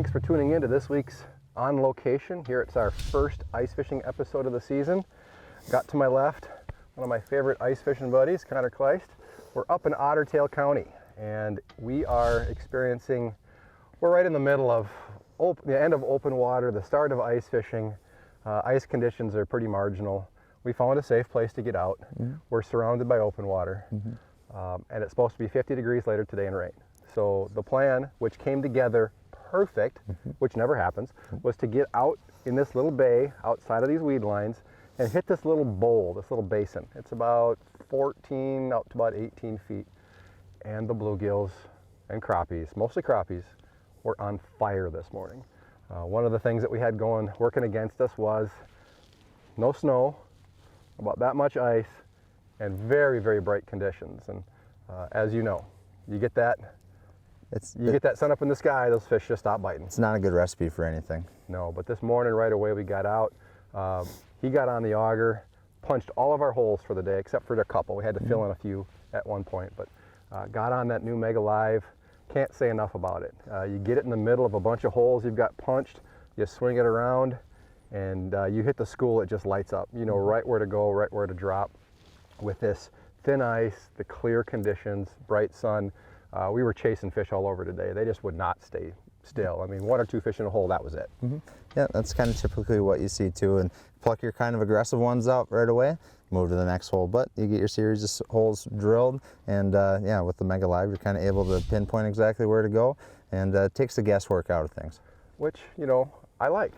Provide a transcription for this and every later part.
thanks for tuning in to this week's On Location. Here it's our first ice fishing episode of the season. Got to my left, one of my favorite ice fishing buddies, Connor Kleist. We're up in Otter Tail County, and we are experiencing, we're right in the middle of the end of open water, the start of ice fishing. Ice conditions are pretty marginal. We found a safe place to get out. We're surrounded by open water, and it's supposed to be 50 degrees later today and rain. So the plan, which came together perfect, which never happens, was to get out in this little bay outside of these weed lines and hit this little bowl, this little basin. It's about 14 out to about 18 feet. And the bluegills and crappies, mostly crappies, were on fire this morning. One of the things that we had working against us was no snow, about that much ice, and very, very bright conditions. And as you know, you get that sun up in the sky, those fish just stop biting. It's not a good recipe for anything. No, but this morning right away we got out. He got on the auger, punched all of our holes for the day except for a couple. We had to fill in a few at one point, but got on that new Mega Live. Can't say enough about it. You get it in the middle of a bunch of holes you've got punched, you swing it around, and you hit the school, it just lights up. You know right where to go, right where to drop. With this thin ice, the clear conditions, bright sun, we were chasing fish all over today. They just would not stay still. I mean, 1 or 2 fish in a hole, that was it. Yeah, that's kind of typically what you see too. And pluck your kind of aggressive ones out right away, move to the next hole. But you get your series of holes drilled, and yeah, with the Mega Live, you're kind of able to pinpoint exactly where to go, and it takes the guesswork out of things. Which, you know, I like.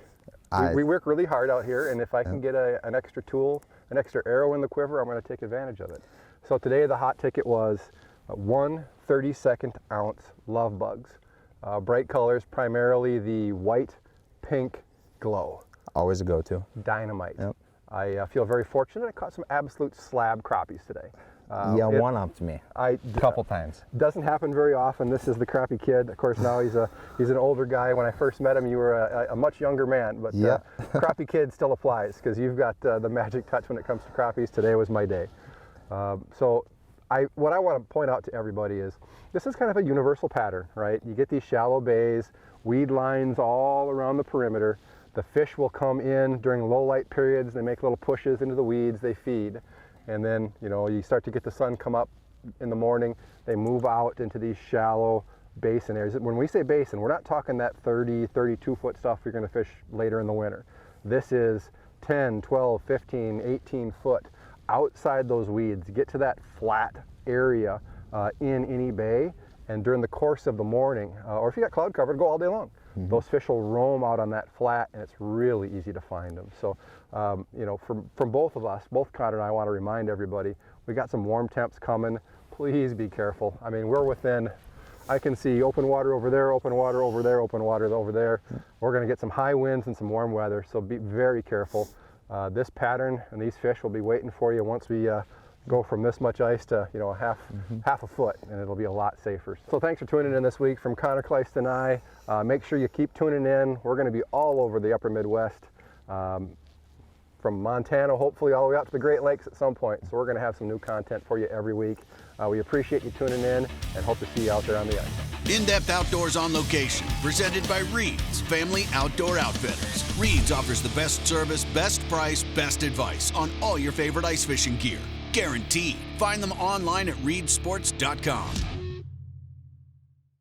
We work really hard out here, and if I can get an extra tool, an extra arrow in the quiver, I'm going to take advantage of it. So today the hot ticket was 1 32nd ounce love bugs. Bright colors, primarily the white, pink glow. Always a go-to. Dynamite. Yep. I feel very fortunate. I caught some absolute slab crappies today. Yeah, one-upped me a couple times. Doesn't happen very often. This is the crappie kid. Of course, now he's an older guy. When I first met him, you were a much younger man, but crappie kid still applies because you've got the magic touch when it comes to crappies. Today was my day. So what I want to point out to everybody is this is kind of a universal pattern, right? You get these shallow bays, weed lines all around the perimeter. The fish will come in during low light periods. They make little pushes into the weeds, they feed. And then, you know, you start to get the sun come up in the morning, they move out into these shallow basin areas. When we say basin, we're not talking that 30, 32 foot stuff you're going to fish later in the winter. This is 10, 12, 15, 18 foot outside those weeds. Get to that flat area in any bay, and during the course of the morning, or if you got cloud cover, go all day long. Those fish will roam out on that flat, and it's really easy to find them. So, you know, from both of us, both Connor and I want to remind everybody, we got some warm temps coming. Please be careful. I mean, we're within, I can see open water over there, open water over there, open water over there. We're going to get some high winds and some warm weather, so be very careful. This pattern and these fish will be waiting for you once we go from this much ice to, you know, half a foot, and it'll be a lot safer. So thanks for tuning in this week. From Connor Kleist and I, make sure you keep tuning in. We're going to be all over the upper Midwest, from Montana hopefully all the way out to the Great Lakes at some point. So we're going to have some new content for you every week. We appreciate you tuning in and hope to see you out there on the ice. In-depth outdoors on location, presented by Reed's Family Outdoor Outfitters. Reed's offers the best service, best price, best advice on all your favorite ice fishing gear. Guaranteed. Find them online at reedsports.com.